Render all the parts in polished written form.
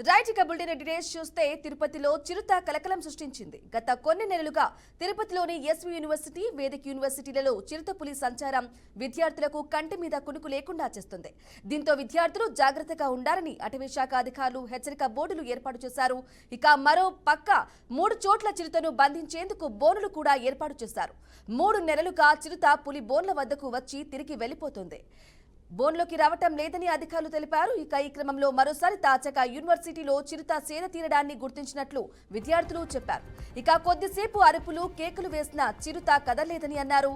Right ఇక bulletin details చూస్తే తిరుపతిలో చిరుత కలకలం సృష్టించింది. గత కొన్ని నెలలుగా తిరుపతిలోని ఎస్వి యూనివర్సిటీ, వేదిక్ యూనివర్సిటీలలో చిరుత పులి సంచారం విద్యార్థులకు కంటి మీద కునుకు లేకుండా చేస్తుంది. దీంతో విద్యార్థులు జాగ్రత్తగా ఉండాలని అటవీ శాఖ అధికారులు హెచ్చరిక బోర్డులు ఏర్పాటు చేశారు. ఇక మరో పక్క 3 చోట్ల చిరుతను బంధించేందుకు బోనులు కూడా ఏర్పాటు చేశారు. 3 నెలలుగా చిరుత పులి బోన్ల వద్దకు వచ్చి తిరిగి వెళ్లిపోతుంది. బోన్లోకి రావటం లేదని అధికారులు తెలిపారు. ఇక ఈ క్రమంలో మరోసారి తాజాగా యూనివర్సిటీలో చిరుత సేద తీరడాన్ని గుర్తించినట్లు విద్యార్థులు చెప్పారు. ఇక కొద్దిసేపు అరుపులు, కేకులు వేసిన చిరుత కదలేదని అన్నారు.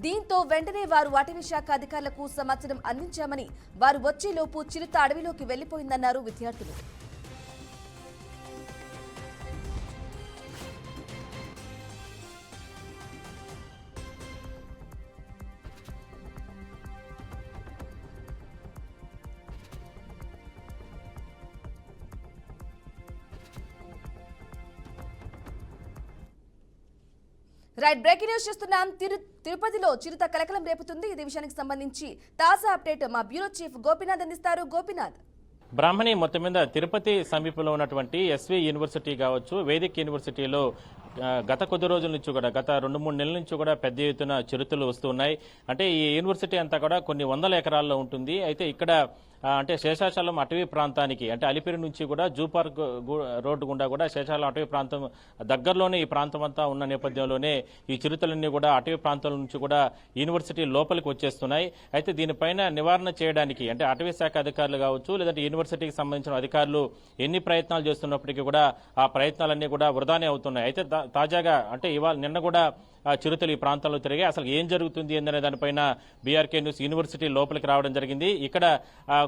దీంతో వెంటనే వారు అటవీ శాఖ అధికారులకు సమాచారం అందించామని, వారు వచ్చేలోపు చిరుత అడవిలోకి వెళ్లిపోయిందన్నారు విద్యార్థులు. రైట్, బ్రేకింగ్ న్యూస్ చూస్తున్నాం. తిరుపతిలో చిరుత కలకలం రేపుతుంది. ఇదే విషయానికి సంబంధించి తాజా అప్డేట్ మా బ్యూరో చీఫ్ గోపీనాథ్ అందిస్తారు. గోపీనాథ్. బ్రాహ్మణి మొత్తం మీద తిరుపతి సమీపంలో ఉన్నటువంటి ఎస్వి యూనివర్సిటీ కావచ్చు, వేదిక్ యూనివర్సిటీలో గత కొద్ది రోజుల నుంచి కూడా గత 2-3 నెలల నుంచి కూడా పెద్ద ఎత్తున చిరుతలు వస్తున్నాయి. అంటే ఈ యూనివర్సిటీ అంతా కూడా కొన్ని వందల ఎకరాల్లో ఉంటుంది. అయితే ఇక్కడ అంటే శేషాచలం అటవీ ప్రాంతానికి, అంటే అలిపిరి నుంచి కూడా జూ పార్క్ రోడ్డు గుండా కూడా శేషాచలం అటవీ ప్రాంతం దగ్గరలోనే ఈ ప్రాంతం అంతా ఉన్న నేపథ్యంలోనే ఈ చిరుతలన్నీ కూడా అటవీ ప్రాంతాల నుంచి కూడా యూనివర్సిటీ లోపలికి వచ్చేస్తున్నాయి. అయితే దీనిపైన నివారణ చేయడానికి అంటే అటవీ శాఖ అధికారులు కావచ్చు, లేదంటే యూనివర్సిటీకి సంబంధించిన అధికారులు ఎన్ని ప్రయత్నాలు చేస్తున్నప్పటికీ కూడా ఆ ప్రయత్నాలన్నీ కూడా వృధానే అవుతున్నాయి. అయితే తాజాగా అంటే నిన్న కూడా చిరుతలు ఈ ప్రాంతంలో తిరిగి అసలు ఏం జరుగుతుంది అనే దానిపైన బీఆర్కే న్యూస్ యూనివర్సిటీ లోపలికి రావడం జరిగింది. ఇక్కడ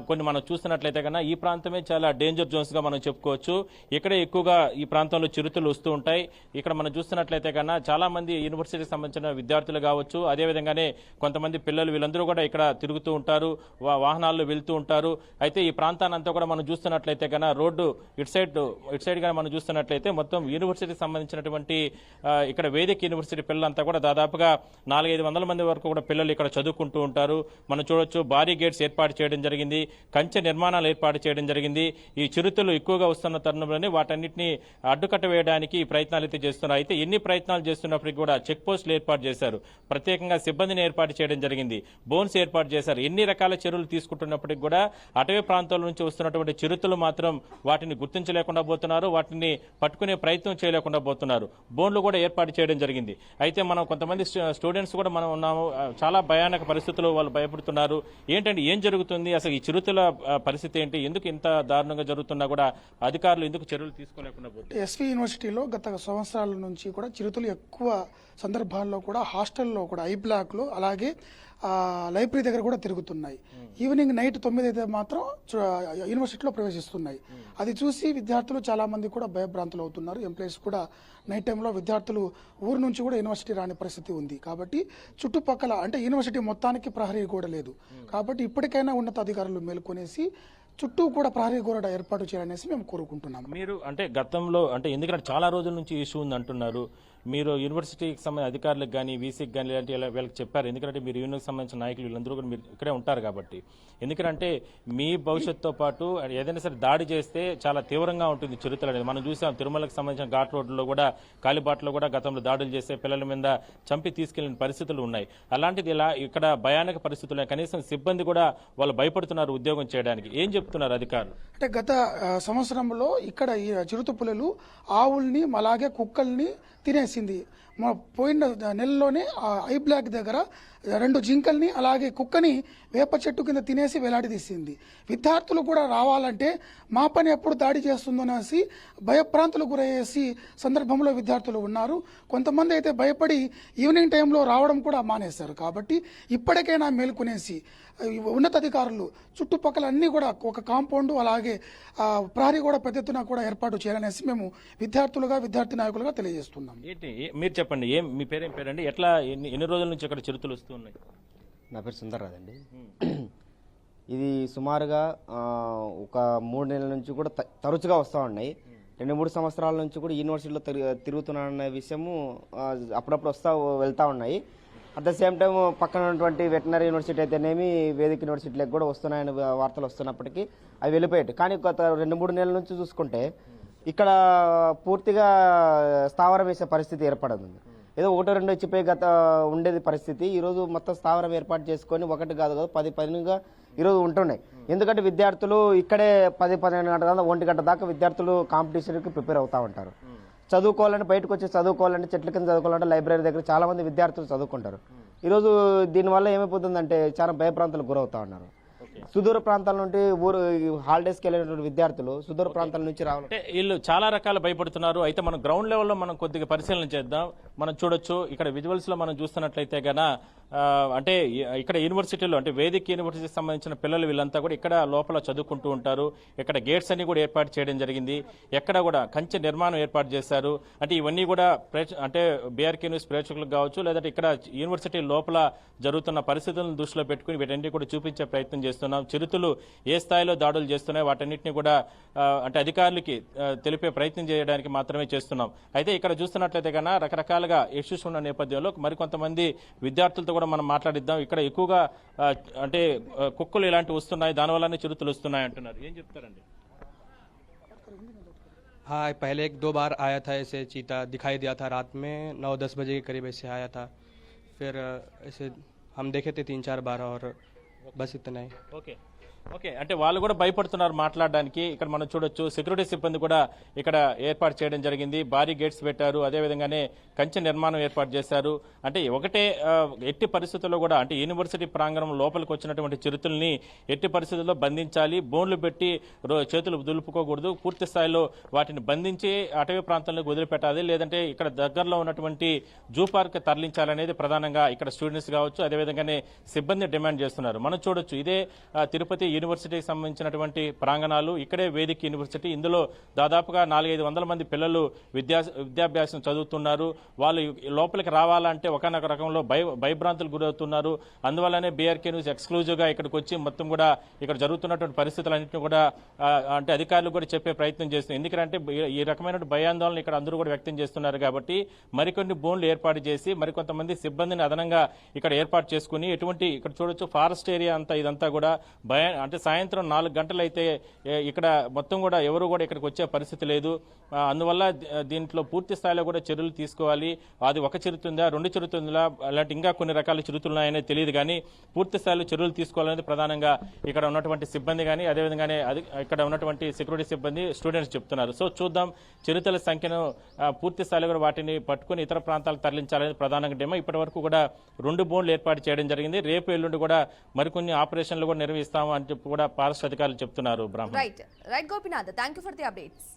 కొన్ని మనం చూస్తున్నట్లయితే కన్నా ఈ ప్రాంతమే చాలా డేంజర్ జోన్స్ గా మనం చెప్పుకోవచ్చు. ఇక్కడ ఎక్కువగా ఈ ప్రాంతంలో చిరుతలు వస్తూ ఉంటాయి. ఇక్కడ మనం చూస్తున్నట్లయితే కన్నా చాలా మంది యూనివర్సిటీకి సంబంధించిన విద్యార్థులు కావచ్చు, అదేవిధంగానే కొంతమంది పిల్లలు వీళ్ళందరూ కూడా ఇక్కడ తిరుగుతూ ఉంటారు, వాహనాల్లో వెళ్తూ ఉంటారు. అయితే ఈ ప్రాంతాన్ని అంతా కూడా మనం చూస్తున్నట్లయితే కన్నా రోడ్డు ఇటు సైడ్ గా మనం చూస్తున్నట్లయితే మొత్తం యూనివర్సిటీకి సంబంధించినటువంటి ఇక్కడ వేదిక్ యూనివర్సిటీ పిల్లలంతా కూడా దాదాపుగా 400-500 మంది వరకు కూడా పిల్లలు ఇక్కడ చదువుకుంటూ ఉంటారు. మనం చూడొచ్చు భారీ గేట్స్ ఏర్పాటు చేయడం జరిగింది, కంచె నిర్మాణాలు ఏర్పాటు చేయడం జరిగింది. ఈ చిరుతలు ఎక్కువగా వస్తున్న తరుణంలోనే వాటన్నిటిని అడ్డుకట్ట వేయడానికి ప్రయత్నాలు అయితే చేస్తున్నారు. అయితే ఎన్ని ప్రయత్నాలు చేస్తున్నప్పటికీ కూడా చెక్ పోస్టులు ఏర్పాటు చేశారు, ప్రత్యేకంగా సిబ్బందిని ఏర్పాటు చేయడం జరిగింది, బోన్స్ ఏర్పాటు చేశారు. ఎన్ని రకాల చర్యలు తీసుకుంటున్నప్పటికీ కూడా అటవీ ప్రాంతాల నుంచి వస్తున్నటువంటి చిరుతలు మాత్రం వాటిని గుర్తించలేకుండా పోతున్నారు, వాటిని పట్టుకునే ప్రయత్నం చేయలేకుండా పోతున్నారు. బోన్లు కూడా ఏర్పాటు చేయడం జరిగింది. అయితే మనం కొంతమంది స్టూడెంట్స్ కూడా మనం ఉన్నాము, చాలా భయానక పరిస్థితుల్లో వాళ్ళు భయపడుతున్నారు. ఏంటంటే ఏం జరుగుతుంది, అసలు ఈ చిరుతల పరిస్థితి ఏంటి, ఎందుకు ఇంత దారుణంగా జరుగుతున్నా కూడా అధికారులు ఎందుకు చర్యలు తీసుకోలేకుండా పోతున్నారు? ఎస్వి యూనివర్సిటీలో గత సంవత్సరాల నుంచి కూడా చిరుతలు ఎక్కువ సందర్భాల్లో కూడా హాస్టల్లో కూడా ఐ బ్లాక్ లో అలాగే లైబ్రరీ దగ్గర కూడా తిరుగుతున్నాయి. ఈవినింగ్ నైట్ 9 అయితే మాత్రం యూనివర్సిటీలో ప్రవేశిస్తున్నాయి. అది చూసి విద్యార్థులు చాలా మంది కూడా భయభ్రాంతులు అవుతున్నారు. ఎంప్లాయీస్ కూడా నైట్ టైంలో విద్యార్థులు ఊరు నుంచి కూడా యూనివర్సిటీ రాని పరిస్థితి ఉంది. కాబట్టి చుట్టుపక్కల అంటే యూనివర్సిటీ మొత్తానికి ప్రహరీ గోడ లేదు. కాబట్టి ఇప్పటికైనా ఉన్నతాధికారులు మేల్కొనేసి చుట్టూ కూడా ప్రహరీ గోడ ఏర్పాటు చేయాలనేసి మేము కోరుకుంటున్నాం. మీరు అంటే గతంలో అంటే ఎందుకంటే చాలా రోజుల నుంచి ఇష్యూ ఉంది అంటున్నారు, మీరు యూనివర్సిటీకి సంబంధించిన అధికారులకు కానీ వీసీకి కానీ ఇలాంటి వీళ్ళకి చెప్పారు. ఎందుకంటే మీరు యూనివర్సిటీకి సంబంధించిన నాయకులు వీళ్ళందరూ కూడా మీరు ఇక్కడే ఉంటారు కాబట్టి. ఎందుకంటే మీ భవిష్యత్తుతో పాటు ఏదైనా సరే దాడి చేస్తే చాలా తీవ్రంగా ఉంటుంది చిరుతలు అనేది. మనం చూసాం తిరుమలకు సంబంధించిన ఘాట్ రోడ్లో కూడా కాలిబాటలో కూడా గతంలో దాడులు చేస్తే పిల్లల మీద చంపి తీసుకెళ్లిన పరిస్థితులు ఉన్నాయి. అలాంటిది ఇలా ఇక్కడ భయానక పరిస్థితులు, కనీసం సిబ్బంది కూడా వాళ్ళు భయపడుతున్నారు ఉద్యోగం చేయడానికి. ఏం చెప్తున్నారు అధికారులు? అంటే గత సంవత్సరంలో ఇక్కడ ఈ చిరుత పులులు ఆవుల్ని అలాగే కుక్కల్ని తినేసింది. పోయిన నెలలోనే ఐ బ్లాక్ దగ్గర 2 జింకల్ని అలాగే కుక్కని వేప చెట్టు కింద తినేసి వేలాడదీసింది. విద్యార్థులు కూడా రావాలంటే మా పని ఎప్పుడు దాడి చేస్తుందో అనేసి భయప్రాంతులు గురయ్యేసి సందర్భంలో విద్యార్థులు ఉన్నారు. కొంతమంది అయితే భయపడి ఈవినింగ్ టైంలో రావడం కూడా మానేశారు. కాబట్టి ఇప్పటికైనా మేల్కొనేసి ఉన్నతాధికారులు చుట్టుపక్కల అన్ని కూడా ఒక కాంపౌండ్ అలాగే ప్రహరీ కూడా పెద్ద ఎత్తున కూడా ఏర్పాటు చేయాలనేసి మేము విద్యార్థులుగా విద్యార్థి నాయకులుగా తెలియజేస్తున్నాం. మీరు చెప్పండి, మీ పేరేం పేరండి, ఎట్లా ఎన్ని రోజుల నుంచి ఇక్కడ చిరుతలు వస్తున్నాయి? నా పేరు సుందర్రాజ్ అండి. ఇది సుమారుగా ఒక 3 నెలల నుంచి కూడా తరచుగా వస్తూ ఉన్నాయి. 2-3 సంవత్సరాల నుంచి కూడా యూనివర్సిటీలో తిరుగుతున్నానన్న విషయము అప్పుడప్పుడు వెళ్తా ఉన్నాయి. అట్ ద సేమ్ టైం పక్కన ఉన్నటువంటి వెటనరీ యూనివర్సిటీ అయితేనేమి వేదిక యూనివర్సిటీలకు కూడా వస్తున్నాయని వార్తలు వస్తున్నప్పటికీ అవి వెళ్ళిపోయాయి. కానీ గత 2-3 నెలల నుంచి చూసుకుంటే ఇక్కడ పూర్తిగా స్థావరం వేసే పరిస్థితి ఏర్పడింది. ఏదో 1-2 ఇచ్చిపోయి గత ఉండేది పరిస్థితి ఈరోజు మొత్తం స్థావరం ఏర్పాటు చేసుకొని 1 కాదు 10-10గా ఈరోజు ఉంటున్నాయి. ఎందుకంటే విద్యార్థులు ఇక్కడే 10-12 గంటల 1 గంట దాకా విద్యార్థులు కాంపిటీషన్కి ప్రిపేర్ అవుతూ ఉంటారు. చదువుకోవాలంటే బయటకు వచ్చి చదువుకోవాలంటే చెట్ల కింద చదువుకోవాలంటే లైబ్రరీ దగ్గర చాలా మంది విద్యార్థులు చదువుకుంటారు. ఈరోజు దీనివల్ల ఏమైపోతుందంటే చాలా భయప్రాంతాలకు గురవుతా ఉన్నారు. సుదూర ప్రాంతాల నుండి హాలిడేస్కి వెళ్ళినటువంటి విద్యార్థులు సుదూర ప్రాంతాల నుంచి రావాలి. అంటే వీళ్ళు చాలా రకాల భయపడుతున్నారు. అయితే మనం గ్రౌండ్ లెవెల్లో మనం కొద్దిగా పరిశీలన చేద్దాం. మనం చూడొచ్చు ఇక్కడ విజువల్స్ లో మనం చూస్తున్నట్లయితే గన అంటే ఇక్కడ యూనివర్సిటీలో అంటే వేదిక యూనివర్సిటీకి సంబంధించిన పిల్లలు వీళ్ళంతా కూడా ఇక్కడ లోపల చదువుకుంటూ ఉంటారు. ఇక్కడ గేట్స్ అన్ని కూడా ఏర్పాటు చేయడం జరిగింది. ఎక్కడ కూడా కంచె నిర్మాణం ఏర్పాటు చేశారు. అంటే ఇవన్నీ కూడా అంటే బీఆర్కే న్యూస్ ప్రేక్షకులకు కావచ్చు లేదంటే ఇక్కడ యూనివర్సిటీ లోపల జరుగుతున్న పరిస్థితులను దృష్టిలో పెట్టుకుని వీటన్ని కూడా చూపించే ప్రయత్నం చేస్తున్నాం. చిరుతలు ఏ స్థాయిలో దాడులు చేస్తున్నాయి వాటన్నిటిని కూడా అంటే అధికారులకి తెలిపే ప్రయత్నం చేయడానికి మాత్రమే చేస్తున్నాం. అయితే ఇక్కడ చూస్తున్నట్లయితే కన్నా రకరకాలుగా ఇష్యూస్ ఉన్న నేపథ్యంలో మరికొంతమంది విద్యార్థులతో కూడా మనం మాట్లాడిద్దాం. ఇక్కడ ఎక్కువగా అంటే కుక్కలు ఇలాంటివి వస్తున్నాయి, దానివల్లనే చిరుతలు వస్తున్నాయి అంటున్నారు. ఏం చెప్తారండి? हाँ, पहले 1-2 बार आया था ऐसे चीता दिखाई दिया था रात में 9-10 बजे के करीब ऐसे आया था. फिर ऐसे हम देखे थे 3-4 बार और बस इतना ही. ఓకే ఓకే అంటే వాళ్ళు కూడా భయపడుతున్నారు మాట్లాడడానికి. ఇక్కడ మనం చూడొచ్చు సెక్యూరిటీ సిబ్బంది కూడా ఇక్కడ ఏర్పాటు చేయడం జరిగింది. భారీ గేట్స్ పెట్టారు, అదేవిధంగానే కంచె నిర్మాణం ఏర్పాటు చేశారు. అంటే ఒకటే ఎట్టి పరిస్థితుల్లో కూడా అంటే యూనివర్సిటీ ప్రాంగణం లోపలికి వచ్చినటువంటి చిరుతల్ని ఎట్టి పరిస్థితుల్లో బంధించాలి. బోన్లు పెట్టి చేతులు దులుపుకోకూడదు. పూర్తి స్థాయిలో వాటిని బంధించి అటవీ ప్రాంతంలోకి వదిలిపెట్టాలి. లేదంటే ఇక్కడ దగ్గరలో ఉన్నటువంటి జూ పార్క్ తరలించాలనేది ప్రధానంగా ఇక్కడ స్టూడెంట్స్ కావచ్చు అదేవిధంగానే సిబ్బంది డిమాండ్ చేస్తున్నారు. మనం చూడొచ్చు ఇదే తిరుపతి యూనివర్సిటీకి సంబంధించినటువంటి ప్రాంగణాలు. ఇక్కడే వేదిక యూనివర్సిటీ. ఇందులో దాదాపుగా 400-500 మంది పిల్లలు విద్యాభ్యాసం చదువుతున్నారు. వాళ్ళు లోపలికి రావాలంటే ఒకనొక రకంలో భయభ్రాంతులు గురవుతున్నారు. అందువల్లనే బీఆర్కే న్యూస్ ఎక్స్క్లూజివ్ గా ఇక్కడికి వచ్చి మొత్తం కూడా ఇక్కడ జరుగుతున్నటువంటి పరిస్థితులన్నింటినీ కూడా అంటే అధికారులు కూడా చెప్పే ప్రయత్నం చేస్తున్నారు. ఎందుకంటే ఈ రకమైన భయాందోళన ఇక్కడ అందరూ కూడా వ్యక్తం చేస్తున్నారు కాబట్టి మరికొన్ని బోన్లు ఏర్పాటు చేసి మరికొంతమంది సిబ్బందిని అదనంగా ఇక్కడ ఏర్పాటు చేసుకుని ఎటువంటి ఇక్కడ చూడొచ్చు ఫారెస్ట్ ఏరియా అంతా ఇదంతా కూడా అంటే సాయంత్రం 4 గంటలు అయితే ఇక్కడ మొత్తం కూడా ఎవరు కూడా ఇక్కడికి వచ్చే పరిస్థితి లేదు. అందువల్ల దీంట్లో పూర్తి స్థాయిలో కూడా చర్యలు తీసుకోవాలి. అది ఒక చిరుతుందా 2 చిరుతుందా అలాంటి ఇంకా కొన్ని రకాల చిరుతున్నాయనే తెలియదు కానీ పూర్తి స్థాయిలో చర్యలు తీసుకోవాలనేది ప్రధానంగా ఇక్కడ ఉన్నటువంటి సిబ్బంది కానీ అదేవిధంగానే ఇక్కడ ఉన్నటువంటి సెక్యూరిటీ సిబ్బంది స్టూడెంట్స్ చెప్తున్నారు. సో చూద్దాం చిరుతల సంఖ్యను పూర్తి స్థాయిలో కూడా వాటిని పట్టుకుని ఇతర ప్రాంతాలకు తరలించాలనేది ప్రధానంగా డెమో. ఇప్పటి వరకు కూడా 2 బోన్లు ఏర్పాటు చేయడం జరిగింది. రేపు ఎల్లుండి కూడా మరికొన్ని ఆపరేషన్లు కూడా నిర్వహిస్తాము అని చెప్పి కూడా ఫారెస్ట్ అధికారులు చెప్తున్నారు. Right Gopinath, thank you for the updates.